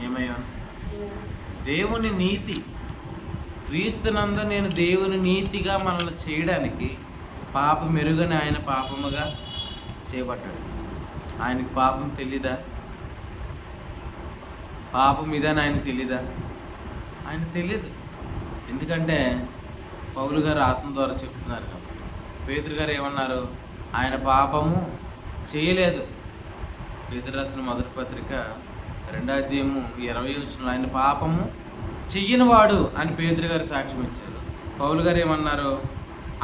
ఏమయ్యాను? దేవుని నీతి. క్రీస్తునందు నేను దేవుని నీతిగా మనల్ని చేయడానికి పాపం మెరుగని ఆయన పాపముగా చేయబడ్డాడు. ఆయనకి పాపం తెలీదా? పాపం ఇదని ఆయనకు తెలీదా? ఆయన తెలీదు. ఎందుకంటే పౌలు గారు ఆత్మ ద్వారా చెప్తున్నారు కాబట్టి. పేతురు గారు ఏమన్నారు? ఆయన పాపము చేయలేదు. పేతురు రాసిన మొదటి పత్రిక 2వ అధ్యాయము 20వ వచనంలో ఆయన పాపము చెయ్యనివాడు అని పేతురు గారు సాక్ష్యం ఇచ్చారు. పౌలు గారు ఏమన్నారు?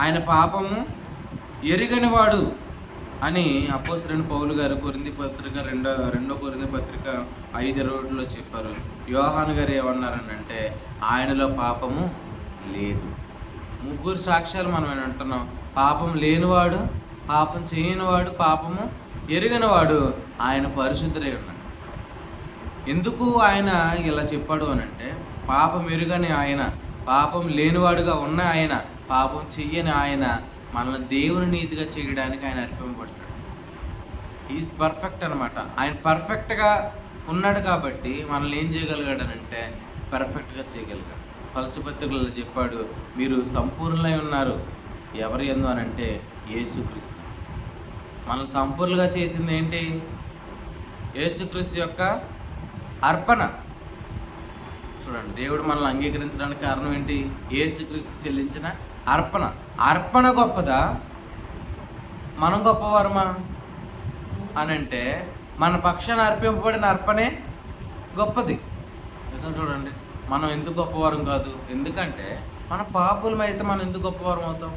ఆయన పాపము ఎరుగనివాడు అని అపోస్తలుడైన పౌలు గారు కొరింథీ పత్రిక రెండో కొరింథీ పత్రిక 5:20లో చెప్పారు. యోహాను గారు ఏమన్నారనంటే ఆయనలో పాపము లేదు. ముగ్గురు సాక్ష్యాలు మనం అంటున్నాం. పాపం లేనివాడు, పాపం చేయనివాడు, పాపము ఎరుగనివాడు ఆయన పరిశుద్ధుడై ఉన్నాడు. ఎందుకు ఆయన ఇలా చెప్పాడు అనంటే పాపం ఎరుగని ఆయన, పాపం లేనివాడుగా ఉన్న ఆయన, పాపం చెయ్యని ఆయన మనల్ని దేవుని నీతిగా చేయడానికి ఆయన అర్పింపబడ్డాడు. ఈజ్ పర్ఫెక్ట్ అనమాట. ఆయన పర్ఫెక్ట్గా ఉన్నాడు కాబట్టి మనల్ని ఏం చేయగలిగాడనంటే పర్ఫెక్ట్గా చేయగలిగాడు. తులసి పత్రికలలో చెప్పాడు, మీరు సంపూర్ణులై ఉన్నారు ఎవరు ఎందు అనంటే యేసుక్రీస్తు. మనల్ని సంపూర్ణంగా చేసింది ఏంటి? యేసుక్రీస్తు యొక్క అర్పణ. చూడండి, దేవుడు మనల్ని అంగీకరించడానికి కారణం ఏంటి? యేసుక్రీస్తు చెల్లించిన అర్పణ. అర్పణ గొప్పదా, మనం గొప్పవారమా అనంటే మన పక్షాన అర్పింపబడిన అర్పణే గొప్పది. నిజం. చూడండి, మనం ఎందుకు గొప్పవారం కాదు? ఎందుకంటే మన పాపులమైతే మనం ఎందుకు గొప్పవారం అవుతాం?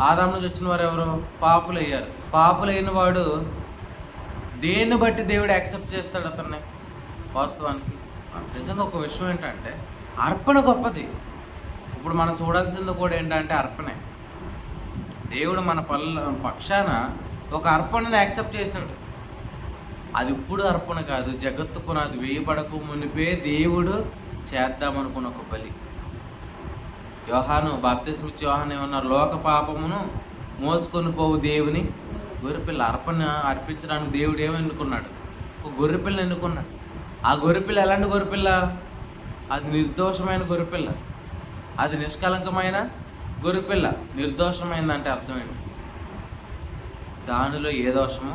ఆదాము నుంచి వచ్చిన వారు ఎవరు? పాపులు అయ్యారు. పాపులైన వాడు దేన్ని బట్టి దేవుడు యాక్సెప్ట్ చేస్తాడు అతన్ని? వాస్తవానికి నిజంగా ఒక విషయం ఏంటంటే అర్పణ గొప్పది. ఇప్పుడు మనం చూడాల్సింది కూడా ఏంటంటే అర్పణే. దేవుడు మన పక్షాన ఒక అర్పణని యాక్సెప్ట్ చేశాడు. అది ఇప్పుడు అర్పణ కాదు, జగత్తు పునాది వేయబడక మునిపే దేవుడు చేద్దామనుకున్న ఒక బలి. యోహాను బాప్తిస్మం ఇచ్చే యోహాను ఏమన్నారు? లోక పాపమును మోసుకొని పోవు దేవుని గొర్రెపిల్ల. అర్పణ అర్పించడానికి దేవుడు ఏమి ఎన్నుకున్నాడు? ఒక గొర్రెపిల్లని ఎన్నుకున్నాడు. ఆ గొర్రెపిల్ల ఎలాంటి గొర్రెపిల్ల? అది నిర్దోషమైన గొర్రెపిల్ల, అది నిష్కలంకమైన గొర్రెపిల్ల. నిర్దోషమైందంటే అర్థం ఏంటి? దానిలో ఏ దోషము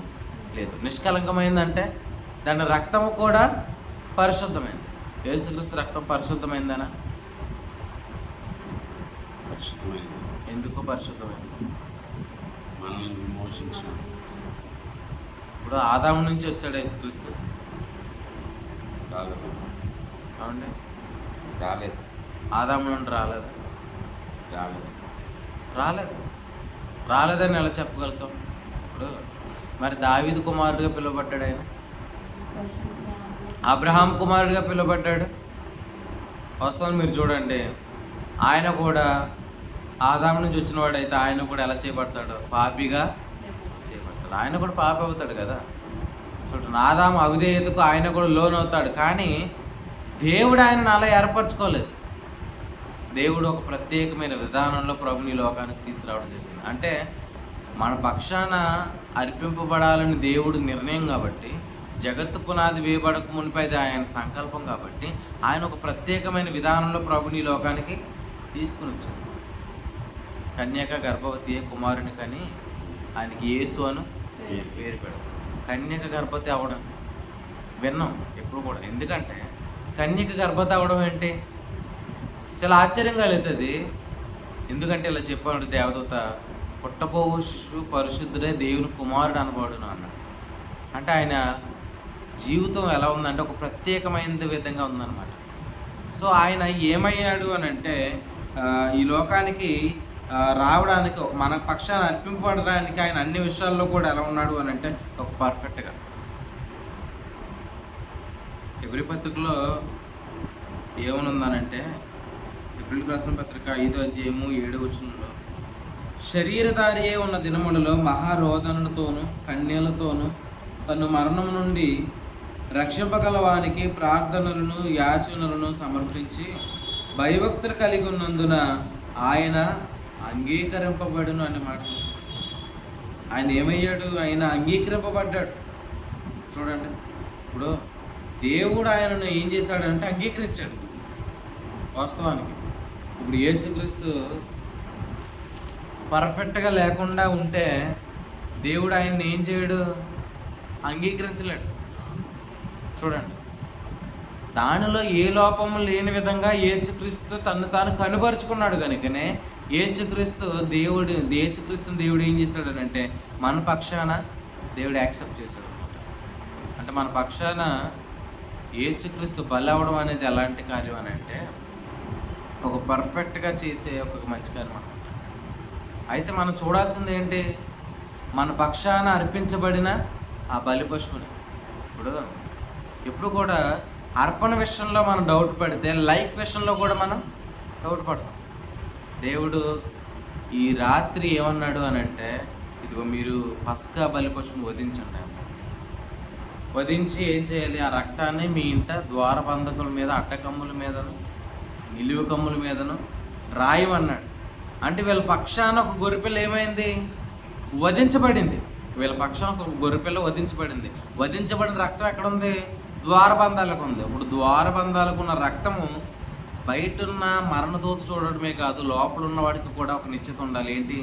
లేదు. నిష్కలంకమైందంటే దాని రక్తము కూడా పరిశుద్ధమైంది. యేసుక్రీస్తు రక్తం పరిశుద్ధమైందనా? పరిశుద్ధమైంది. ఎందుకు పరిశుద్ధమైంది? మనల్ని విమోచించిన. ఇప్పుడు ఆదాము నుంచి వచ్చాడు యేసుక్రీస్తు. రాలేదు. అవునండి, రాలేదు. ఆదాము నుండి రాలేదు. రాలేదు. రాలేదు. రాలేదని ఎలా చెప్పగలుగుతాం? ఇప్పుడు మరి దావీదు కుమారుడిగా పిలువబడ్డాడు, ఆయన అబ్రహాం కుమారుడిగా పిలువబడ్డాడు. వాస్తవాన్ని మీరు చూడండి, ఆయన కూడా ఆదాము నుంచి వచ్చిన వాడైతే ఆయన కూడా ఎలా చేయబడతాడు? పాపిగా చేయబడతాడు. ఆయన కూడా పాపి అవుతాడు కదా. చూడండి, ఆదాము అవిధేయతకు ఆయన కూడా లోన్ అవుతాడు. కానీ దేవుడు ఆయనను అలా ఏర్పరచుకోలేదు. దేవుడు ఒక ప్రత్యేకమైన విధానంలో ప్రభుని లోకానికి తీసుకురావడం జరిగింది. అంటే మన పక్షాన అర్పింపబడాలని దేవుడు నిర్ణయం కాబట్టి, జగత్తు పునాది వేయబడక మునిపైది ఆయన సంకల్పం కాబట్టి ఆయన ఒక ప్రత్యేకమైన విధానంలో ప్రభుని లోకానికి తీసుకుని వచ్చాడు. కన్యక గర్భవతి కుమారుని కని ఆయనకి యేసు అను పేరు పెడతాడు. కన్యక గర్భవతి అవ్వడం విన్నాం ఎప్పుడు కూడా. ఎందుకంటే కన్యక గర్భవతి అవ్వడం ఏంటి? చాలా ఆశ్చర్యంగా అవుతుంది. ఎందుకంటే ఇలా చెప్పాడు దేవదూత, పుట్టబోవు శిశువు పరిశుద్ధుడే దేవుని కుమారుడు అనబడును అన్నాడు. అంటే ఆయన జీవితం ఎలా ఉందంటే ఒక ప్రత్యేకమైన విధంగా ఉందన్నమాట. సో ఆయన ఏమయ్యాడు అని అంటే ఈ లోకానికి రావడానికి, మన పక్షాన అర్పింపబడడానికి ఆయన అన్ని విషయాల్లో కూడా ఎలా ఉన్నాడు అని అంటే ఒక పర్ఫెక్ట్గా. ఎబ్రీ పత్రికలో ఏమనుందనంటే, ఎబ్రీయులకు రాసిన పత్రిక 5వ అధ్యాయము 7వ వచనంలో, శరీరధారియే ఉన్న దినములలో మహారోదనతోనూ కన్యలతోనూ తను మరణం నుండి రక్షింపగలవానికి ప్రార్థనలను యాచనలను సమర్పించి భయభక్తులు కలిగి ఉన్నందున ఆయన అంగీకరింపబడును అనే మాట. ఆయన ఏమయ్యాడు? ఆయన అంగీకరింపబడ్డాడు. చూడండి, ఇప్పుడు దేవుడు ఆయనను ఏం చేశాడంటే అంగీకరించాడు. వాస్తవానికి ఇప్పుడు యేసుక్రీస్తు పర్ఫెక్ట్గా లేకుండా ఉంటే దేవుడు ఆయన్ని ఏం చేయడు, అంగీకరించలేడు. చూడండి, దానిలో ఏ లోపము లేని విధంగా యేసుక్రీస్తు తను తాను కనుపరుచుకున్నాడు కనుకనే యేసుక్రీస్తుని దేవుడు ఏం చేశాడు అంటే మన పక్షాన దేవుడు యాక్సెప్ట్ చేశాడు అనమాట. అంటే మన పక్షాన యేసుక్రీస్తు బలి అవ్వడం అనేది ఎలాంటి కార్యం అని అంటే ఒక పర్ఫెక్ట్గా చేసే ఒక మంచి కార్యం అనమాట. అయితే మనం చూడాల్సింది ఏంటి, మన పక్షాన అర్పించబడిన ఆ బలి పశువుని. ఇప్పుడు కూడా అర్పణ విషయంలో మనం డౌట్ పడితే లైఫ్ విషయంలో కూడా మనం డౌట్ పడతాం. దేవుడు ఈ రాత్రి ఏమన్నాడు అని అంటే, ఇదిగో మీరు పస్కా బలి పశువుని వధించండి అన్నాడు. వధించి ఏం చేయాలి, ఆ రక్తాన్ని మీ ఇంట ద్వారబంధకుల మీద, అడ్డకమ్ముల మీదను, నిలువు కమ్ముల మీదను రాయమన్నాడు. అంటే వీళ్ళ పక్షాన ఒక గొర్రెపిల్ల ఏమైంది, వధించబడింది. వీళ్ళ పక్షాన ఒక గొర్రెపిల్ల వధించబడింది. వధించబడిన రక్తం ఎక్కడ ఉంది, ద్వారబంధాలకు ఉంది. ఇప్పుడు ద్వారబంధాలకు ఉన్న రక్తము బయట ఉన్న మరణదూత చూడడమే కాదు, లోపల ఉన్న వాడికి కూడా ఒక నిశ్చిత ఉండాలి. ఏంటి,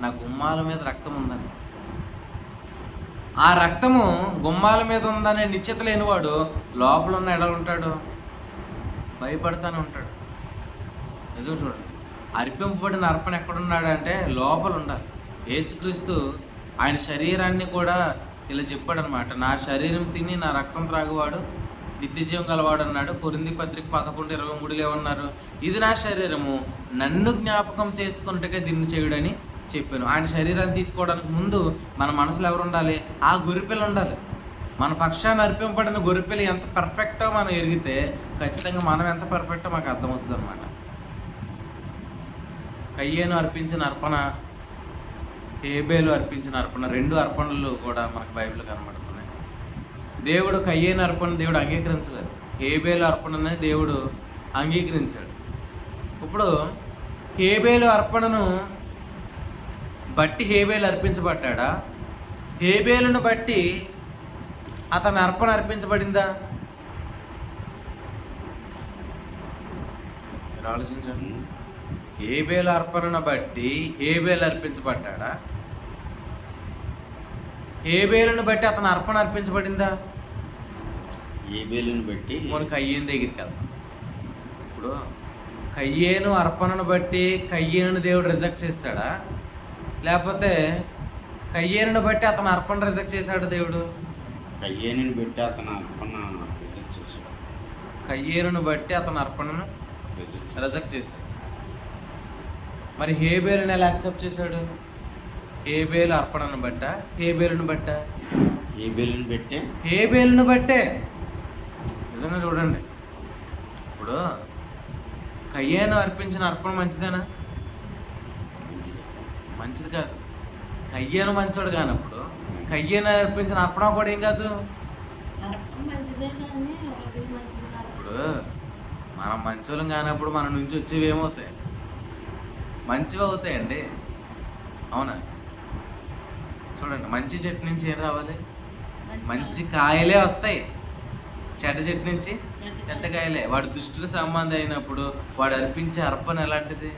నా గుమ్మాల మీద రక్తం ఉందని. ఆ రక్తము గుమ్మాల మీద ఉందనే నిశ్చిత లేనివాడు లోపల ఉన్న ఎడలు ఉంటాడు, భయపడతానే ఉంటాడు. నిజం చూడండి, అర్పింపబడిన అర్పణ ఎక్కడున్నాడు అంటే లోపల ఉండాలి. యేసుక్రీస్తు ఆయన శరీరాన్ని కూడా ఇలా చెప్పాడనమాట, నా శరీరం తిని నా రక్తం త్రాగువాడు నిత్యజీవం గలవాడు అన్నాడు. కొరింథీ పత్రిక 11:23 ఏమన్నారు, ఇది నా శరీరము, నన్ను జ్ఞాపకం చేసుకున్నట్టుగా దీన్ని చేయుడని చెప్పాను. ఆయన శరీరాన్ని తీసుకోవడానికి ముందు మన మనసులో ఎవరు ఉండాలి, ఆ గొర్రెపిల్ల ఉండాలి. మన పక్షాన్ని అర్పింపబడిన గొర్రెపిల్ల ఎంత పర్ఫెక్టో మనం ఎరిగితే ఖచ్చితంగా మనం ఎంత పర్ఫెక్టో మాకు అర్థమవుతుంది అనమాట. కయ్యేను అర్పించిన అర్పణ, హేబేలు అర్పించిన అర్పణ, రెండు అర్పణలు కూడా మనకు బైబిల్ కనబడుతున్నాయి. దేవుడు కయ్యేను అర్పణ దేవుడు అంగీకరించలేదు, హేబేలు అర్పణనే దేవుడు అంగీకరించాడు. ఇప్పుడు హేబేలు అర్పణను బట్టి హేబేలు అర్పించబడ్డా, హేబేలును బట్టి అతని అర్పణ అర్పించబడిందా? మీరు ఆలోచించండి. హేబేలు అర్పణను బట్టి హేబేలు అర్పించబడ్డా, హేబేలును బట్టి అతని అర్పణ అర్పించబడిందా? హేబేలును బట్టి. మన కయ్యేను దగ్గరికి వెళ్తాం. ఇప్పుడు కయ్యేను అర్పణను బట్టి కయ్యేను దేవుడు రిజెక్ట్ చేస్తాడా, లేకపోతే కయ్యేనుని బట్టి అతను అర్పణ రిజెక్ట్ చేశాడు దేవుడు? కయ్యేనుని బట్టి అతను అర్పణ రిజెక్ట్ చేశాడు. కయ్యేనుని బట్టి అతను అర్పణను రిజెక్ట్ చేశాడు. మరి హేబేలుని ఎలా యాక్సెప్ట్ చేశాడు? హేబేలు అర్పణను బట్ట, హేబేలుని బట్ట? హేబేలుని బట్టే. హేబేలుని బట్టే. నిజంగా చూడండి, ఇప్పుడు కయ్యేను అర్పించిన అర్పణ మంచిదేనా? మంచిది కాదు. కయ్యేను మంచోడు కానప్పుడు కయ్యేను అర్పించిన అర్పణ కూడా ఏం కాదు. ఇప్పుడు మనం మంచోళ్ళం కానప్పుడు మన నుంచి వచ్చేవి ఏమవుతాయి, మంచివి అవుతాయండి. అవునా? చూడండి, మంచి చెట్టు నుంచి ఏం రావాలి, మంచి కాయలే వస్తాయి. చెడ్డ చెట్టు నుంచి చెడ్డ కాయలే. వాడు దుష్టుల సంబంధం అయినప్పుడు వాడు అర్పించే అర్పణ ఎలాంటిది,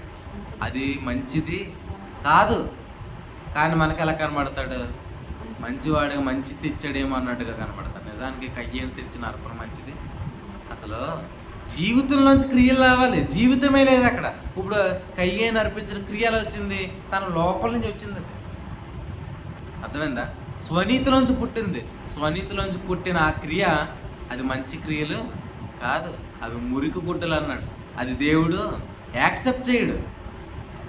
అది మంచిది కాదు. కానీ మనకి ఎలా కనబడతాడు, మంచివాడు, మంచి తెచ్చాడేమో అన్నట్టుగా కనబడతాడు. నిజానికి కయ్యేను తెచ్చిన అర్పణ మంచిది. అసలు జీవితంలోంచి క్రియలు రావాలి, జీవితమే లేదు అక్కడ. ఇప్పుడు కయ్యేను అర్పించిన క్రియలు వచ్చింది, తన లోపల నుంచి వచ్చింది. అర్థమైందా? స్వనీతిలోంచి పుట్టింది. స్వనీతిలోంచి పుట్టిన ఆ క్రియ అది మంచి క్రియలు కాదు, అవి మురికి గుడ్డలు అన్నాడు. అది దేవుడు యాక్సెప్ట్ చేయడు.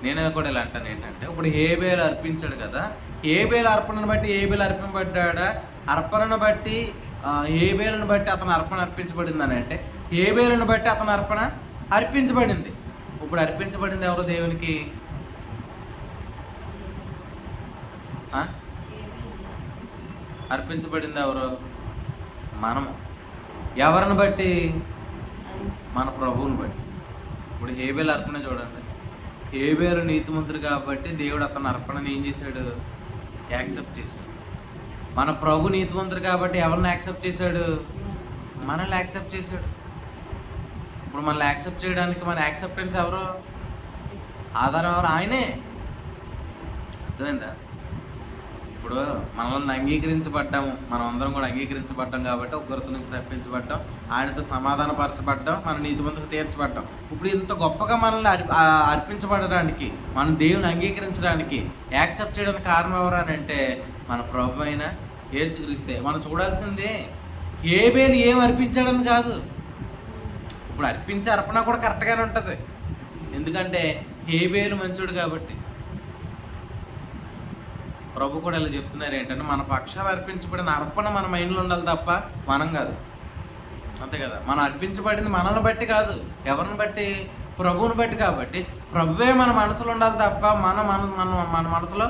నేను కూడా ఇలా అంటాను ఏంటంటే, ఇప్పుడు హేబేలు అర్పించాడు కదా, హేబేలు అర్పణను బట్టి హేబేలు అర్పింపబడ్డా, అర్పణను బట్టి హేబేలును బట్టి అతను అర్పణ అర్పించబడింది అని అంటే హేబేలును బట్టి అతను అర్పణ అర్పించబడింది. ఇప్పుడు అర్పించబడింది ఎవరు దేవునికి? అర్పించబడింది ఎవరు? మనము. ఎవరిని బట్టి? మన ప్రభువుని బట్టి. ఇప్పుడు హేబేలు అర్పణ చూడండి, హేబేలు నీతిమంతుడు కాబట్టి దేవుడు అతని అర్పణని ఏం చేశాడు? యాక్సెప్ట్ చేశాడు. మన ప్రభు నీతిమంతుడు కాబట్టి ఎవరిని యాక్సెప్ట్ చేశాడు? మనల్ని యాక్సెప్ట్ చేశాడు. ఇప్పుడు మనల్ని యాక్సెప్ట్ చేయడానికి మన యాక్సెప్టెన్స్ ఎవరు? ఆధారం ఎవరు? ఆయనే. అర్థమైందా? ఇప్పుడు మనల్ని అంగీకరించబడ్డాము, మనం అందరం కూడా అంగీకరించబడ్డాం కాబట్టి ఒక గుర్తు నుంచి తప్పించబడ్డాం, ఆయనతో సమాధానపరచబడ్డాం, మన నీతిమంతుకు తీర్చబడ్డాం. ఇప్పుడు ఇంత గొప్పగా మనల్ని అర్పించబడడానికి, మనం దేవుని అంగీకరించడానికి, యాక్సెప్ట్ చేయడానికి కారణం ఎవరు అని అంటే మన ప్రభు అయిన యేసుక్రీస్తే. మనం చూడాల్సిందే హేబేలు ఏం అర్పించాడని కాదు. ఇప్పుడు అర్పించే అర్పణ కూడా కరెక్ట్గానే ఉంటుంది, ఎందుకంటే హేబేలు మంచోడు కాబట్టి. ప్రభు కూడా ఇలా చెప్తున్నారు ఏంటంటే మన పక్షాలు అర్పించబడిన అర్పణ మన మైండ్లో ఉండాలి తప్ప మనం కాదు. అంతే కదా, మనం అర్పించబడింది మనల్ని బట్టి కాదు, ఎవరిని బట్టి? ప్రభువుని బట్టి. కాబట్టి ప్రభువే మన మనసులో ఉండాలి తప్ప మన మనసులో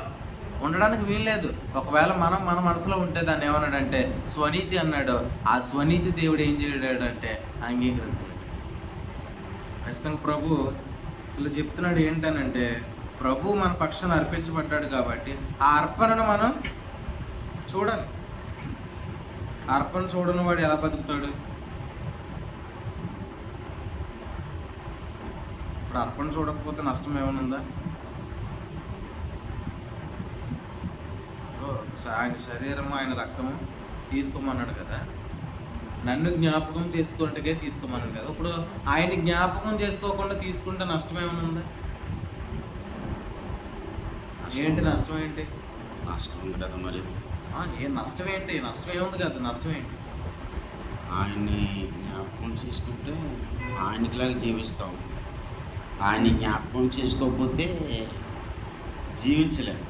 ఉండడానికి వీల్లేదు. ఒకవేళ మన మనసులో ఉంటే దాన్ని ఏమన్నాడంటే స్వనీతి అన్నాడు. ఆ స్వనీతి దేవుడు ఏం చేయడాడు అంటే అంగీకరించాడు. ఖచ్చితంగా ప్రభు ఇలా చెప్తున్నాడు ఏంటనంటే ప్రభు మన పక్షాన్ని అర్పించబడ్డాడు కాబట్టి ఆ అర్పణను మనం చూడాలి. అర్పణ చూడని వాడు ఎలా బతుకుతాడు? ఇప్పుడు అర్పణ చూడకపోతే నష్టం ఏమైనా ఉందా? ఆయన శరీరము ఆయన రక్తము తీసుకోమన్నాడు కదా, నన్ను జ్ఞాపకం చేసుకుంటే తీసుకోమన్నాడు కదా. ఇప్పుడు ఆయన జ్ఞాపకం చేసుకోకుండా తీసుకుంటే నష్టం ఏమైనా ఉందా? ఏంటి నష్టం? ఏంటి నష్టం ఉంది కదా మరి. ఏం నష్టం ఏంటి? నష్టం ఏముంది కదా, నష్టం ఏంటి? ఆయన్ని జ్ఞాపకం చేసుకుంటే ఆయనకిలాగా జీవిస్తాం, ఆయన్ని జ్ఞాపకం చేసుకోకపోతే జీవించలేము.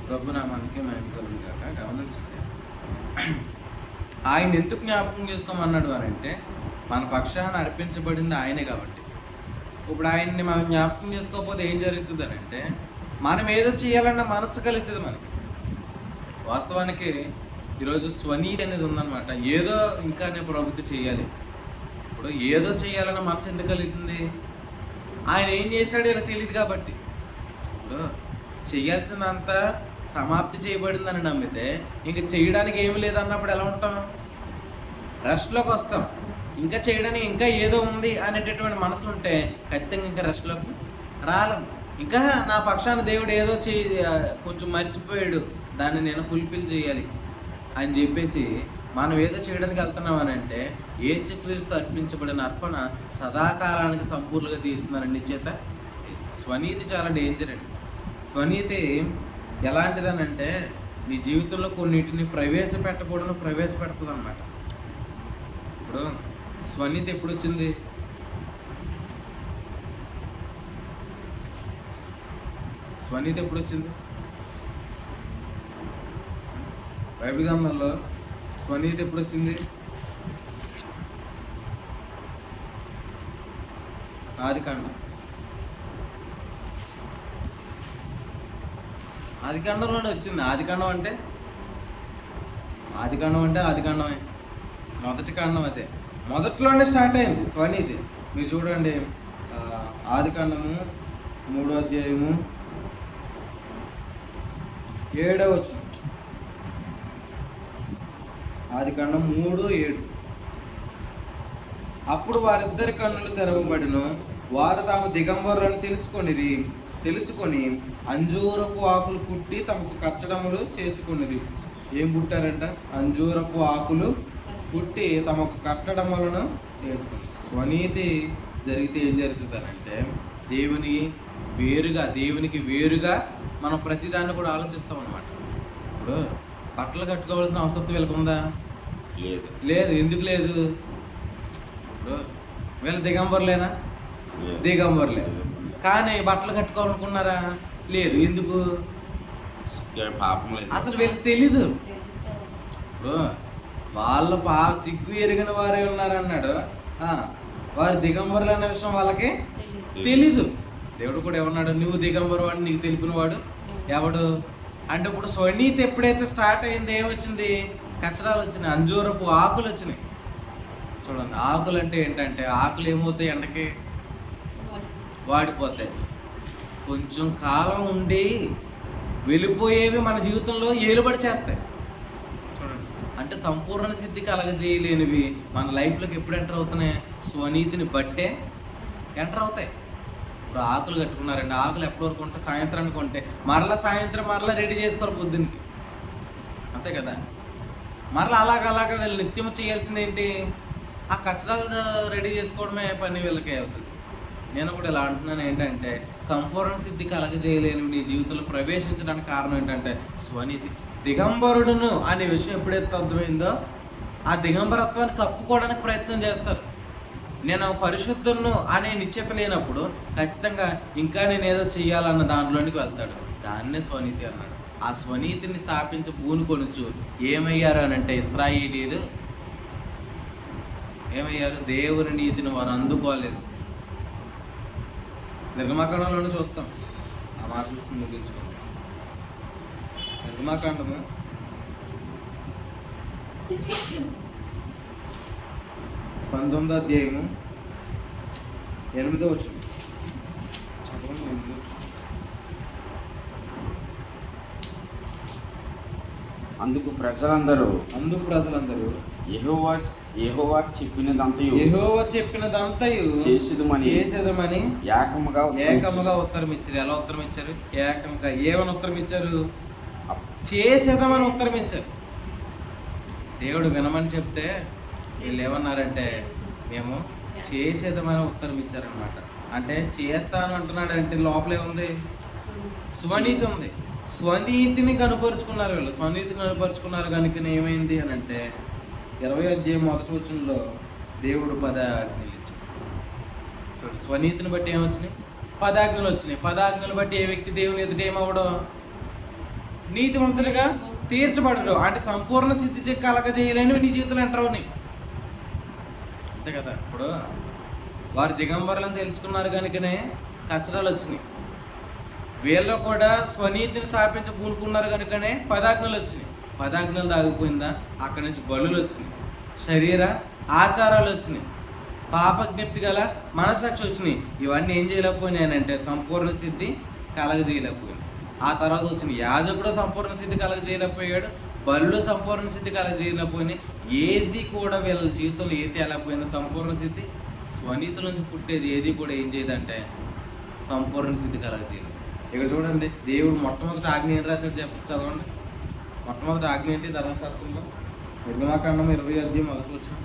ప్రభునామానికి మహిమ కలుగును గాక. గమనించండి, ఆయన ఎందుకు జ్ఞాపకం చేసుకోమన్నాడు అని అంటే మన పక్షాన అర్పించబడింది ఆయనే కాబట్టి. ఇప్పుడు ఆయన్ని మనం జ్ఞాపకం చేసుకోకపోతే ఏం జరుగుతుంది అని అంటే మనం ఏదో చేయాలన్న మనసు కలుగుతుంది మనకి. వాస్తవానికి ఈరోజు స్వనీతి అనేది ఉందన్నమాట. ఏదో ఇంకా నేను ప్రభుత్వం చేయాలి, ఇప్పుడు ఏదో చేయాలన్న మనసు ఎందుకు కలుగుతుంది? ఆయన ఏం చేశాడో ఇలా తెలియదు కాబట్టి. ఇప్పుడు చేయాల్సినంత సమాప్తి చేయబడిందని నమ్మితే ఇంక చేయడానికి ఏమి లేదన్నప్పుడు ఎలా ఉంటాం? రెస్ట్లోకి వస్తాం. ఇంకా చేయడానికి ఇంకా ఏదో ఉంది అనేటటువంటి మనసు ఉంటే ఖచ్చితంగా ఇంకా రెస్ట్లోకి రాలేం. ఇంకా నా పక్షాన దేవుడు ఏదో కొంచెం మర్చిపోయాడు, దాన్ని నేను ఫుల్ఫిల్ చేయాలి అని చెప్పేసి మనం ఏదో చేయడానికి వెళ్తున్నాం అని అంటే యేసుక్రీస్తు అర్పించబడిన అర్పణ సదాకాలానికి సంపూర్ణంగా చేస్తున్నారండి చేత. స్వనీతి చాలా డేంజర్ అండి. స్వనీతి ఎలాంటిదని అంటే నీ జీవితంలో కొన్నిటిని ప్రవేశపెడుతుంది అన్నమాట. ఇప్పుడు స్వనీతి ఎప్పుడు వచ్చింది? స్వనీతి ఎప్పుడు వచ్చింది? బైబిల్ గ్రంథంలో స్వనీతి ఎప్పుడు వచ్చింది? ఆదికాండంలోనే వచ్చింది. ఆదికాండమే మొదటి కాండం. అదే మొదట్లోనే స్టార్ట్ అయింది స్వనీతి. మీరు చూడండి, ఆదికాండము 3వ అధ్యాయము 7వ వచనం. ఆదికాండం 3:7. అప్పుడు వారిద్దరి కన్నులు తెరవబడిను, వారు తాము దిగంబరులను తెలుసుకొని అంజూరపు ఆకులు కుట్టి తమకు కచ్చడములు చేసుకునిరి. ఏం పుట్టారంట? అంజూరపు ఆకులు పుట్టి తమకు కట్టడములను చేసుకుని. స్వనీతి జరిగితే ఏం జరుగుతుందనంటే దేవునికి వేరుగా మనం ప్రతిదాన్ని కూడా ఆలోచిస్తాం అన్నమాట. ఇప్పుడు బట్టలు కట్టుకోవాల్సిన అవసరం వీళ్ళకి ఉందా? లేదు. ఎందుకు లేదు? ఇప్పుడు వీళ్ళు దిగంబరులేనా? దిగంబరులే. కానీ బట్టలు కట్టుకోవాలనుకున్నారా? లేదు. ఎందుకు? పాపం లేదు. అసలు వీళ్ళకి తెలీదు. ఇప్పుడు వాళ్ళు సిగ్గు ఎరిగిన వారే ఉన్నారన్నాడు, వారు దిగంబరులు అన్న విషయం వాళ్ళకి తెలీదు. దేవుడు కూడా ఏమన్నాడు? నువ్వు దిగంబరు అని నీకు తెలిపిన వాడు ఎవడు అంటే. ఇప్పుడు స్వనీతి ఎప్పుడైతే స్టార్ట్ అయింది ఏమొచ్చింది? కచ్చడాలు వచ్చినాయి, అంజూరపు ఆకులు వచ్చినాయి. చూడండి, ఆకులు అంటే ఏంటంటే ఆకులు ఏమవుతాయి? ఎండకి వాడిపోతాయి. కొంచెం కాలం ఉండి వెళ్ళిపోయేవి మన జీవితంలో ఏలుబడి చేస్తాయి. చూడండి, అంటే సంపూర్ణ సిద్ధి కలగజేయలేనివి మన లైఫ్లోకి ఎప్పుడు ఎంటర్ అవుతున్నాయి? స్వనీతిని బట్టే ఎంటర్ అవుతాయి. ఇప్పుడు ఆకులు కట్టుకున్నారండి, ఆకులు ఎప్పటి వరకు ఉంటే సాయంత్రానికి ఉంటే మరలా సాయంత్రం మరలా రెడీ చేసుకోరు పొద్దున్నకి, అంతే కదా. మరలా అలాగ వీళ్ళు నిత్యం చేయాల్సింది ఏంటి? ఆ కచరాలు రెడీ చేసుకోవడమే పని వీళ్ళకి అవుతుంది. నేను కూడా ఇలా అంటున్నాను ఏంటంటే, సంపూర్ణ సిద్ధి కలగజేయలేని నీ జీవితంలో ప్రవేశించడానికి కారణం ఏంటంటే స్వనీతి. దిగంబరుడును అనే విషయం ఎప్పుడైతే అర్థమైందో ఆ దిగంబరత్వాన్ని కప్పుకోవడానికి ప్రయత్నం చేస్తారు. నేను పరిశుద్ధులను అనే నిశ్చయత లేనప్పుడు ఖచ్చితంగా ఇంకా నేను ఏదో చెయ్యాలన్న దాంట్లోనికి వెళ్తాడు. దాన్నే స్వనీతి అన్నాడు. ఆ స్వనీతిని స్థాపించి పూనుకొనుచు ఏమయ్యారు అని అంటే ఇశ్రాయేలీయులు ఏమయ్యారు? దేవుని నీతిని వారు అందుకోలేదు. నిర్గమాకాండంలోనే చూస్తాం. ఆ మాట చూసి ముగించుకోండి. నిర్గమాకాండము 19వ అధ్యాయము 8వ వచనం చదవండి. అందుకు ప్రజలందరూ యెహోవా చెప్పినదంతయు చేసేదమని ఏకముగా ఉత్తరం ఇచ్చారు. ఎలా ఉత్తరం ఇచ్చారు? ఏకముగా. ఏమని ఉత్తరం ఇచ్చారు? చేసేదమని ఉత్తరం ఇచ్చారు. దేవుడు వినమని చెప్తే వీళ్ళు ఏమన్నారంటే మేము చేసేదమని ఉత్తరం ఇచ్చారనమాట. అంటే చేస్తాను అంటున్నాడు అంటే లోపలే ఉంది స్వనీతి ఉంది. స్వనీతిని కనుపరుచుకున్నారు వీళ్ళు. స్వనీతి కనుపరుచుకున్నారు కనుక ఏమైంది అని అంటే 20వ అధ్యాయం 1వ వచనంలో దేవుడు 10 ఆజ్ఞలు ఇచ్చాడు. చూడండి, స్వనీతిని బట్టి ఏమొచ్చినాయి? 10 ఆజ్ఞలు వచ్చినాయి. 10 ఆజ్ఞలు బట్టి ఏ వ్యక్తి దేవుని ఎదుట ఏమవ్వడం? నీతిమంతులుగా తీర్చబడడు. అంటే సంపూర్ణ సిద్ధి కలగజేయలేనివి నీ జీవితంలో ఎంటర్ అవునాయి, అంతే కదా. ఇప్పుడు వారు దిగంబరులను తెలుసుకున్నారు కనుకనే కచరాలు వచ్చినాయి. వీళ్ళు కూడా స్వనీతిని స్థాపించి పూనుకున్నారు కనుకనే 10 ఆజ్ఞలు వచ్చినాయి. 10 ఆజ్ఞలు దాగిపోయిందా? అక్కడి నుంచి బలులు వచ్చినాయి, శరీర ఆచారాలు వచ్చినాయి, పాపజ్ఞప్తి గల మనసాక్షి వచ్చినాయి. ఇవన్నీ ఏం చేయలేకపోయినాయనంటే సంపూర్ణ సిద్ధి కలగజేయలేకపోయింది. ఆ తర్వాత వచ్చిన యాజకుడు సంపూర్ణ సిద్ధి కలగజేయలేకపోయాడు, బలులు సంపూర్ణ సిద్ధి కలగజేయలేకపోయినాయి. ఏది కూడా వీళ్ళ జీవితంలో ఏది వెళ్ళకపోయినా సంపూర్ణ సిద్ధి స్వనీతి నుంచి పుట్టేది ఏది కూడా ఏం చేయదంటే సంపూర్ణ సిద్ధి కలగజేయదు. ఇక్కడ చూడండి, దేవుడు మొట్టమొదటి ఆజ్ఞ ఏం రాశాడు చదవండి. మొట్టమొదటి ఆజ్ఞ ఏంటి ధర్మశాస్త్రంలో? నిర్గమాకాండం 20వ అధ్యాయం 1వ వచనం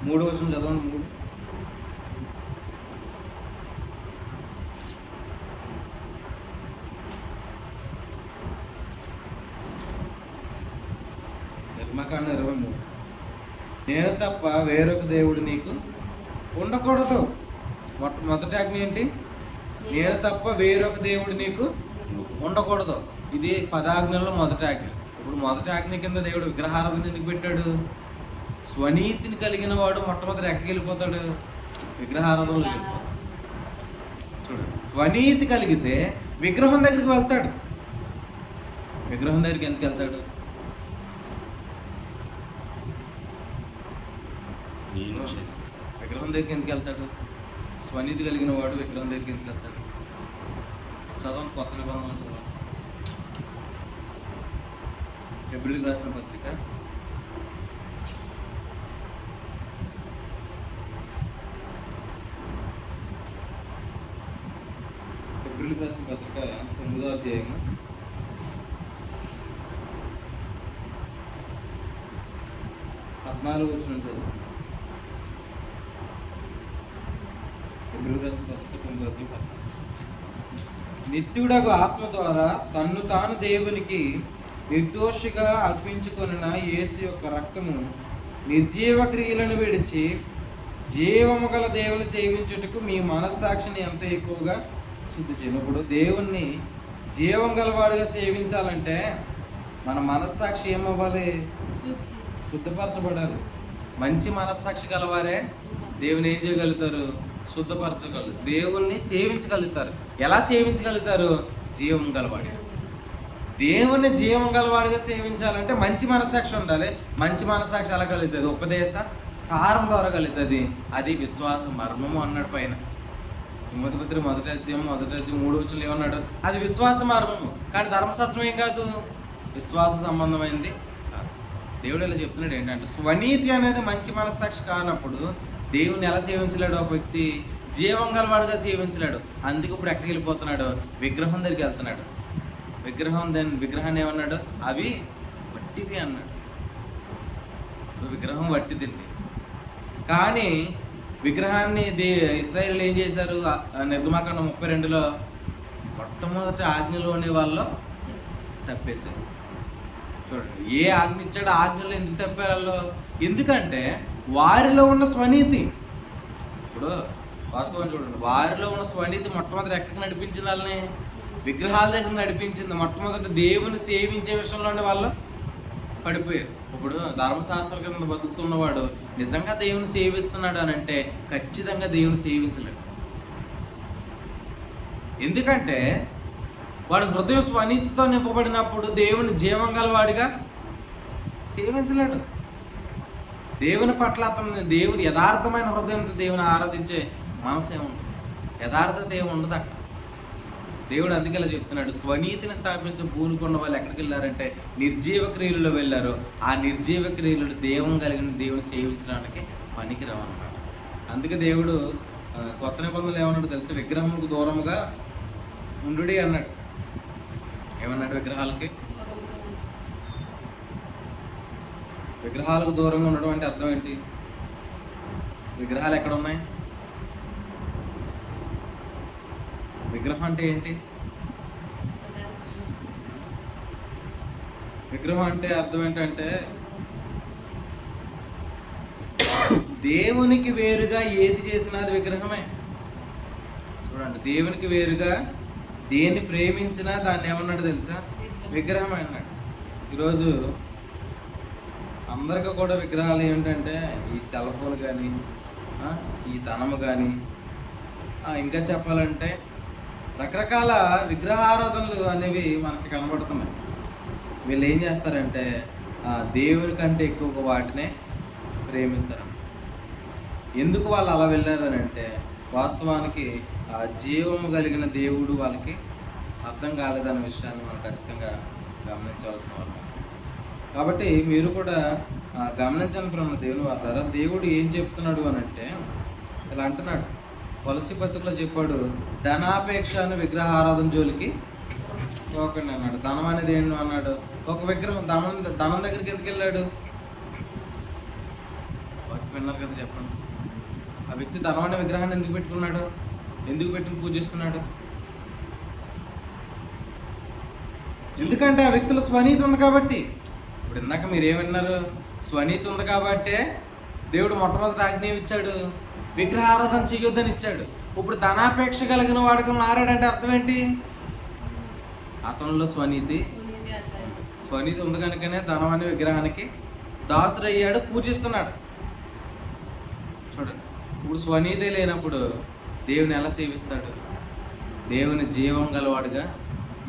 3వ వచనం చదవండి. 3 నిర్గమాకాండం 23. నేను తప్ప వేరొక దేవుడు నీకు ఉండకూడదు. మొదటి ఆజ్ఞ ఏంటి? నేను తప్ప వేరొక దేవుడు నీకు ఉండకూడదు. ఇది 10 ఆజ్ఞల్లో మొదటి ఆజ్ఞ. ఇప్పుడు మొదటి ఆజ్ఞ కింద దేవుడు విగ్రహారాధన ఎందుకు పెట్టాడు? స్వనీతిని కలిగిన వాడు మొట్టమొదటి ఎక్కడికి వెళ్ళిపోతాడు? విగ్రహారాధనలో వెళ్ళిపోతాడు. చూడండి, స్వనీతి కలిగితే విగ్రహం దగ్గరికి వెళ్తాడు. విగ్రహం దగ్గరికి ఎందుకు వెళ్తాడు? విగ్రహం దగ్గరికి ఎందుకు వెళ్తాడు? స్వనీతి కలిగిన వాడు విగ్రహం దగ్గరికి ఎందుకు వెళ్తాడు? చదవండి, కొత్త నిబంధనలు చదవండి. హెబ్రీయులకు రాసిన పత్రిక 9వ అధ్యాయము 14వ వచనం చదువు. హెబ్రీయులకు రాసిన పత్రిక 9వ అధ్యాయం 14. నిత్యుడగు ఆత్మ ద్వారా తన్ను తాను దేవునికి నిర్దోషిగా అర్పించుకొనిన యేసు యొక్క రక్తము నిర్జీవ క్రియలను విడిచి జీవము గల దేవుని సేవించుటకు మీ మనస్సాక్షిని ఎంత ఎక్కువగా శుద్ధి చేయనప్పుడు. దేవుణ్ణి జీవం గలవాడుగా సేవించాలంటే మన మనస్సాక్షి ఏమవ్వాలి? శుద్ధపరచబడాలి. మంచి మనస్సాక్షి గలవారే దేవుని ఏం చేయగలుగుతారు? శుద్ధపరచగలుగుతారు, దేవుణ్ణి సేవించగలుగుతారు. ఎలా సేవించగలుగుతారు? జీవం గలవాడు. దేవుణ్ణి జీవం గలవాడిగా సేవించాలంటే మంచి మనస్సాక్షి ఉండాలి. మంచి మనస్సాక్షి ఎలా కలుగుతుంది? ఉపదేశ సారం ద్వారా కలుగుతుంది. అది విశ్వాస మర్మము అన్నాడు పైన. తిమోతి పత్రిక మొదటి అధ్యాయం 3 ఏమన్నాడు? అది విశ్వాస మార్గము, కానీ ధర్మశాస్త్రం ఏం కాదు, విశ్వాస సంబంధమైనది కాదు. దేవుడు ఇలా చెప్తున్నాడు ఏంటంటే, స్వనీతి అనేది మంచి మనస్సాక్షి కానప్పుడు దేవుని ఎలా సేవించలేడు ఒక వ్యక్తి? జీవం గలవాడుగా సేవించలేడు. అందుకు ఇప్పుడు ఎక్కడికి వెళ్ళిపోతున్నాడు? విగ్రహం దగ్గరికి వెళ్తున్నాడు. విగ్రహాన్ని ఏమన్నాడు? అవి వట్టివి అన్నాడు. విగ్రహం వట్టిదండి. కానీ విగ్రహాన్ని ఇశ్రాయేలు ఏం చేశారు? నిర్గమాకాండం 32లో మొట్టమొదటి ఆజ్ఞలోని వాళ్ళు తప్పేశారు. చూడండి, ఏ ఆజ్ఞ ఇచ్చాడో ఆజ్ఞలో ఎందుకు తప్పారు వాళ్ళు? ఎందుకంటే వారిలో ఉన్న స్వనీతి. ఇప్పుడు వాస్తవం చూడండి, వారిలో ఉన్న స్వనీతి మొట్టమొదటి ఎక్కడికి నడిపించింది? వాళ్ళని విగ్రహాల దగ్గర నడిపించింది. మొట్టమొదటి దేవుని సేవించే విషయంలోనే వాళ్ళు పడిపోయారు. ఇప్పుడు ధర్మశాస్త్రం కింద బతుకుతున్నవాడు నిజంగా దేవుని సేవిస్తున్నాడు అని అంటే ఖచ్చితంగా దేవుని సేవించలేడు. ఎందుకంటే వాడు హృదయం స్వనీతితో నింపబడినప్పుడు దేవుని జీవం గలవాడిగా సేవించలేడు. దేవుని పట్ల అతను దేవుని యథార్థమైన హృదయంతో దేవుని ఆరాధించే మనసు ఏముండదు, యథార్థత ఏముండదు అక్కడ. దేవుడు అందుకే ఇలా చెప్తున్నాడు, స్వనీతిని స్థాపించే పూనుకున్న వాళ్ళు ఎక్కడికి వెళ్ళారంటే నిర్జీవ క్రియలలో వెళ్ళారు. ఆ నిర్జీవ క్రియలు దేవం కలిగిన దేవుని సేవించడానికి పనికిరావు అన్నమాట. అందుకే దేవుడు కొత్త నిబంధనలు ఏమన్నాడు తెలుసు? విగ్రహములకు దూరముగా ఉండుడి అన్నాడు. ఏమన్నాడు? విగ్రహాలకు దూరంగా ఉండడం అంటే అర్థం ఏంటి? విగ్రహాలు ఎక్కడ ఉన్నాయి? విగ్రహం అంటే ఏంటి? విగ్రహం అంటే అర్థం ఏంటంటే దేవునికి వేరుగా ఏది చేసినా అది విగ్రహమే. చూడండి, దేవునికి వేరుగా దేన్ని ప్రేమించినా దాన్ని ఏమన్నాడు తెలుసా? విగ్రహం అన్నాడు. ఈరోజు అందరికీ కూడా విగ్రహాలు ఏంటంటే ఈ సెల్ ఫోన్ కానీ, ఈ ధనము కానీ, ఇంకా చెప్పాలంటే రకరకాల విగ్రహారాధనలు అనేవి మనకి కనబడుతున్నాయి. వీళ్ళు ఏం చేస్తారంటే దేవుని కంటే ఎక్కువగా వాటినే ప్రేమిస్తారు. ఎందుకు వాళ్ళు అలా వెళ్ళారని అంటే వాస్తవానికి ఆ జీవము కలిగిన దేవుడు వాళ్ళకి అర్థం కాలేదనే విషయాన్ని మనం ఖచ్చితంగా గమనించవలసిన వాళ్ళు. కాబట్టి మీరు కూడా గమనించని ప్రేమ దేవుని వాళ్ళారా, దేవుడు ఏం చెప్తున్నాడు అని అంటే ఇలా అంటున్నాడు. కొలసి పత్రికలో చెప్పాడు, ధనాపేక్ష అని విగ్రహారాధన జోలికి పోకండి అన్నాడు. ధనం అనేది ఏంటి అన్నాడు? ఒక విగ్రహం ధనం దగ్గరికి ఎందుకు వెళ్ళాడు? విన్నారు కదా, చెప్పండి. ఆ వ్యక్తి ధనం అనే విగ్రహాన్ని ఎందుకు పెట్టుకున్నాడు? ఎందుకు పెట్టుకుని పూజిస్తున్నాడు? ఎందుకంటే ఆ వ్యక్తుల స్వనీతి ఉంది కాబట్టి. ఇప్పుడు ఇందాక మీరు ఏమన్నారు? స్వనీతి ఉంది కాబట్టే దేవుడు మొట్టమొదటి ఆజ్ఞ ఇచ్చాడు, విగ్రహారాధన చేయొద్దని ఇచ్చాడు. ఇప్పుడు ధనాపేక్ష కలిగిన వాడికి మారాడంటే అర్థం ఏంటి? అతనిలో స్వనీతి ఉంది కనుకనే ధనం అనే విగ్రహానికి దాసుడయ్యాడు, పూజిస్తున్నాడు. చూడండి, ఇప్పుడు స్వనీతి లేనప్పుడు దేవుని ఎలా సేవిస్తాడు? దేవుని జీవం గలవాడుగా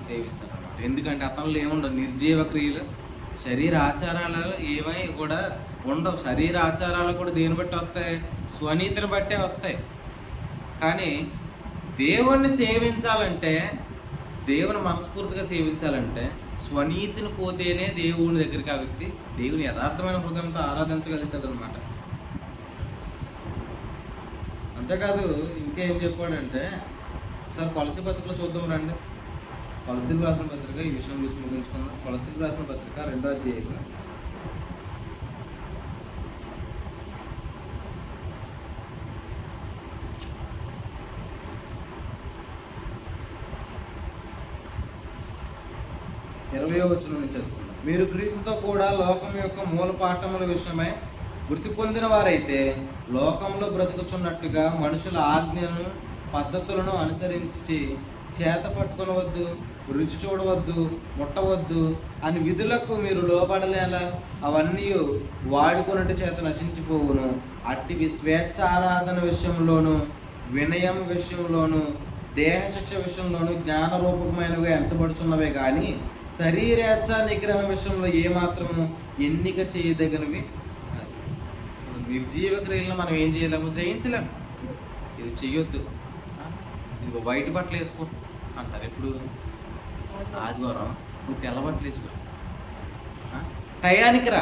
సేవిస్తాడు అన్నమాట. ఎందుకంటే అతనిలో ఏముండవు, నిర్జీవ క్రియలు, శరీర ఆచారాలు ఏమై కూడా ఉండవు. శరీర ఆచారాలు కూడా దేని బట్టి వస్తాయి? స్వనీతిని బట్టే వస్తాయి. కానీ దేవుణ్ణి సేవించాలంటే, దేవుని మనస్ఫూర్తిగా సేవించాలంటే స్వనీతిని పోతేనే దేవుని దగ్గరికి ఆ వ్యక్తి దేవుని యథార్థమైన హృదయంతో ఆరాధించగలుగుతాడు అనమాట. అంతేకాదు ఇంకేం చెప్పాడంటే, ఒకసారి కొలసి పత్రికలో చూద్దాం రండి. కొలసీలకు రాసిన పత్రిక, ఈ విషయం చూసి ముగించుకుందాం. కొలసీలకు రాసిన పత్రిక 2వ అధ్యాయం 20వ వచనం నుంచి చదువుకుందాం. మీరు క్రీస్తుతో కూడా లోకం యొక్క మూల పాఠముల విషయమై మృతి పొందిన వారైతే లోకంలో బ్రతుకుచున్నట్టుగా మనుషుల ఆజ్ఞలను పద్ధతులను అనుసరించి చేత పట్టుకొనవద్దు, రుచి చూడవద్దు, ముట్టవద్దు అని విధులకు మీరు లోబడలేలా, అవన్నీ వాడుకున్నట్టు చేత నశించిపోవును. అట్టివి స్వేచ్ఛారాధన విషయంలోను, వినయం విషయంలోను, దేహశిక్ష విషయంలోను జ్ఞానరూపకమైనవిగా ఎంచబడుచున్నవే కానీ శరీరేచ్ఛ నిగ్రహం విషయంలో ఏమాత్రము ఎన్నిక చేయదగినవి. నిర్జీవ క్రియలను మనం ఏం చేయలేము, జయించలేము. ఇది చెయ్యొద్దు, ఇదిగో వైట్ బట్టలు వేసుకో అంటారు. ఎప్పుడు? ఆదివారం నువ్వు తెల్ల బట్టలు వేసుకో. టయానికి రా.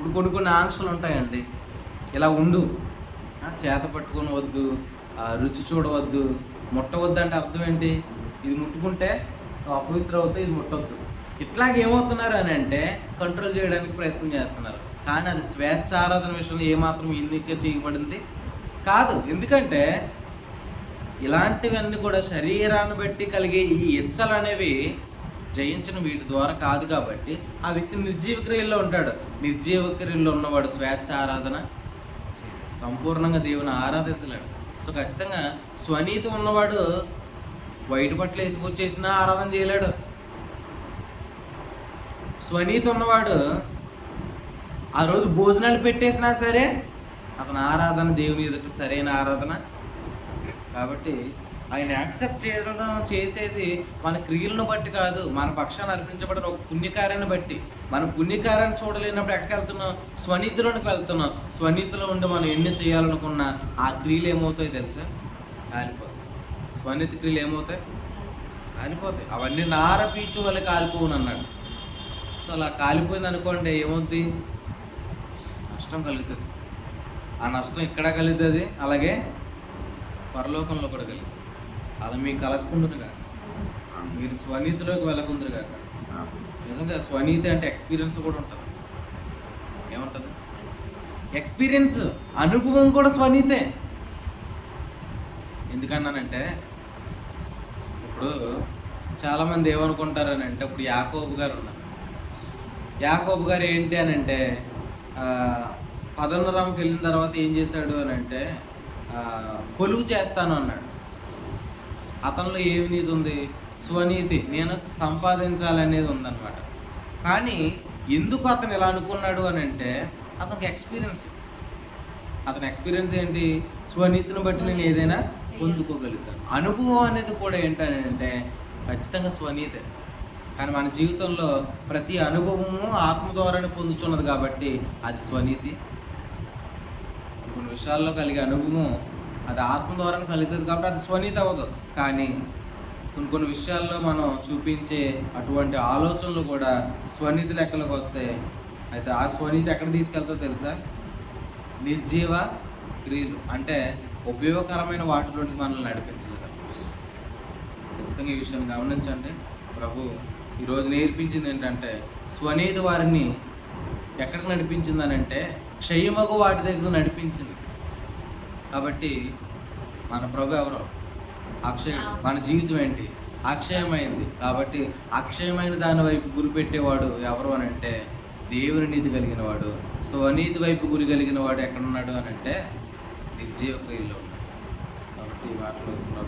ఇప్పుడు కొన్ని ఆంక్షలు ఉంటాయండి. ఇలా ఉండు, చేత పట్టుకొని వద్దు, రుచి చూడవద్దు, ముట్టవద్దు అంటే అర్థం ఏంటి? ఇది ముట్టుకుంటే అపవిత్ర అవుతుంది, ఇది ముట్టవద్దు. ఇట్లాగే ఏమవుతున్నారు అని అంటే కంట్రోల్ చేయడానికి ప్రయత్నం చేస్తున్నారు. కానీ అది స్వేచ్ఛారాధన విషయంలో ఏమాత్రం ఎన్నిక చేయబడింది కాదు. ఎందుకంటే ఇలాంటివన్నీ కూడా శరీరాన్ని బట్టి కలిగే ఈ ఇచ్చలు అనేవి జయించిన వీటి ద్వారా కాదు. కాబట్టి ఆ వ్యక్తి నిర్జీవ క్రియల్లో ఉంటాడు. నిర్జీవ క్రియల్లో ఉన్నవాడు స్వేచ్ఛ ఆరాధన సంపూర్ణంగా దేవుని ఆరాధించలేడు. సో ఖచ్చితంగా స్వనీతి ఉన్నవాడు వైట్ బట్టలు వేసుకొచ్చేసినా ఆరాధన చేయలేడు. స్వనీతి ఉన్నవాడు ఆ రోజు భోజనాలు పెట్టేసినా సరే అతని ఆరాధన దేవుని ఎదుట సరైన ఆరాధన. కాబట్టి ఆయన యాక్సెప్ట్ చేసేది మన క్రియలను బట్టి కాదు, మన పక్షాన్ని అర్పించబడిన ఒక పుణ్యకార్యాన్ని బట్టి. మన పుణ్యకార్యాన్ని చూడలేనప్పుడు ఎక్కడికి వెళ్తున్నాం? స్వనీతిలోనికి వెళ్తున్నాం. స్వనీతిలో ఉండి మనం ఎన్ని చేయాలనుకున్నా ఆ క్రియలు ఏమవుతాయి తెలుసా? కాలిపోతాయి. స్వనీతి క్రియలు ఏమవుతాయి? కాలిపోతాయి. అవన్నీ నార పీచు వల్ల కాలిపోవును అన్నాడు. సో అలా కాలిపోయింది అనుకోండి, ఏమవుద్ది? నష్టం కలుగుతుంది. ఆ నష్టం ఇక్కడ కలుగుతుంది, అలాగే పరలోకంలో కూడా కలుగుతుంది. అలా మీకు కలగకుండునుగా, మీరు స్వనీతిలోకి వెళ్ళకుందురుగా. నిజంగా స్వనీతి అంటే ఎక్స్పీరియన్స్ కూడా ఉంటుంది. ఏముంటుంది? ఎక్స్పీరియన్స్, అనుభవం కూడా స్వనీతే. ఎందుకన్నానంటే ఇప్పుడు చాలామంది ఏమనుకుంటారని అంటే, ఇప్పుడు యాకోబు గారు ఉన్నారు. యాకోబు గారు ఏంటి అని అంటే పదన్నరాంకి వెళ్ళిన తర్వాత ఏం చేశాడు అని అంటే కొలువు చేస్తాను అన్నాడు. అతనిలో ఏమి నీతి ఉంది? స్వనీతి, నేను సంపాదించాలనేది ఉందన్నమాట. కానీ ఎందుకు అతను ఇలా అనుకున్నాడు అని అంటే అతనికి ఎక్స్పీరియన్స్. అతని ఎక్స్పీరియన్స్ ఏంటి? స్వనీతిని బట్టి నేను ఏదైనా పొందుకోగలుగుతాను. అనుభవం అనేది కూడా ఏంటంటే ఖచ్చితంగా స్వనీతే. కానీ మన జీవితంలో ప్రతి అనుభవము ఆత్మ ద్వారానే పొందుతున్నది కాబట్టి అది స్వనీతి. కొన్ని విషయాల్లో కలిగే అనుభవం అది ఆత్మ ద్వారానే కలుగుతుంది కాబట్టి అది స్వనీతి అవ్వదు. కానీ కొన్ని విషయాల్లో మనం చూపించే అటువంటి ఆలోచనలు కూడా స్వనీతి లెక్కలకు వస్తాయి. అయితే ఆ స్వనీతి ఎక్కడ తీసుకెళ్తాదో తెలుసా? నిర్జీవ క్రియలు అంటే ఉపయోగకరమైన వాటిలోకి మనల్ని నడిపించలేదు. ఖచ్చితంగా ఈ విషయాన్ని గమనించండి. ప్రభు ఈరోజు నేర్పించింది ఏంటంటే స్వనీతి వారిని ఎక్కడికి నడిపించిందనంటే క్షయమగు వాటి దగ్గర నడిపించింది. కాబట్టి మన ప్రభు ఎవరు? అక్షయ. మన జీవితం ఏంటి? అక్షయమైంది. కాబట్టి అక్షయమైన దాని వైపు గురి పెట్టేవాడు ఎవరు అని అంటే దేవుని నీతి కలిగిన వాడు. స్వనీతి వైపు గురి కలిగిన వాడు ఎక్కడున్నాడు అని అంటే నిర్జీవ క్రియల్లో ఉన్నాడు. కాబట్టి వాటిలో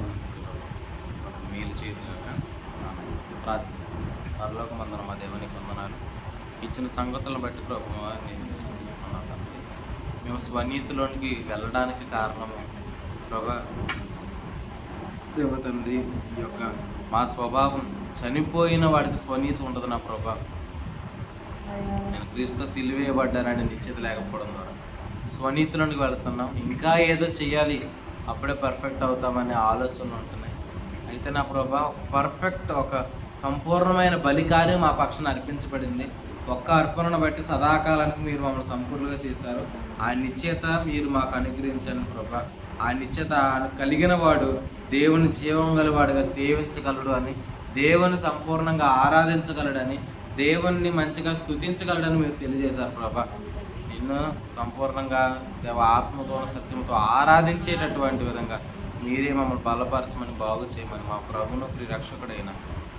మేలు చేయదుగా ప్రార్థిస్తాను. పరలోకమందున మా దేవునికి వందనాలు. ఇచ్చిన సంగతులను బట్టి ప్రభు నేను విశ్వసిస్తున్నాను తండ్రి. మేము స్వనీతిలోనికి వెళ్ళడానికి కారణము ప్రభు దేవతండ్రి ఈ యొక్క మా స్వభావం చనిపోయిన వాడికి స్వనీతి ఉండదు నా ప్రభా. నేను క్రీస్తు సిలువేయబడ్డానని నిశ్చిత లేకపోవడం ద్వారా స్వనీతిలోనికి వెళుతున్నాం. ఇంకా ఏదో చెయ్యాలి అప్పుడే పర్ఫెక్ట్ అవుతామనే ఆలోచనలు ఉంటున్నాయి. అయితే నా ప్రభా పర్ఫెక్ట్ ఒక సంపూర్ణమైన బలికార్యం మా పక్షాన అర్పించబడింది. ఒక్క అర్పణను బట్టి సదాకాలానికి మీరు మమ్మల్ని సంపూర్ణంగా చేశారు. ఆ నిశ్చయత మీరు మాకు అనుగ్రహించండి ప్రభా. ఆ నిశ్చయత కలిగిన వాడు దేవుని జీవం గలవాడుగా సేవించగలడు అని, దేవుని సంపూర్ణంగా ఆరాధించగలడని, దేవుణ్ణి మంచిగా స్తుతించగలడని మీరు తెలియజేశారు ప్రభా. నిన్ను సంపూర్ణంగా దేవ ఆత్మతో సత్యంతో ఆరాధించేటటువంటి విధంగా మీరే మమ్మల్ని బలపరచమని బాగు చేయమని మా ప్రభువును ప్రియరక్షకుడైన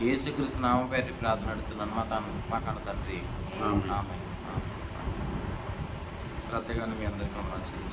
యేసుక్రీస్తు నామం పేరు ప్రార్థన అడుగుతున్నాను మా కన్న తండ్రి. ఆమేన్. శ్రద్ధగా మీ అందరికీ వందనాలు.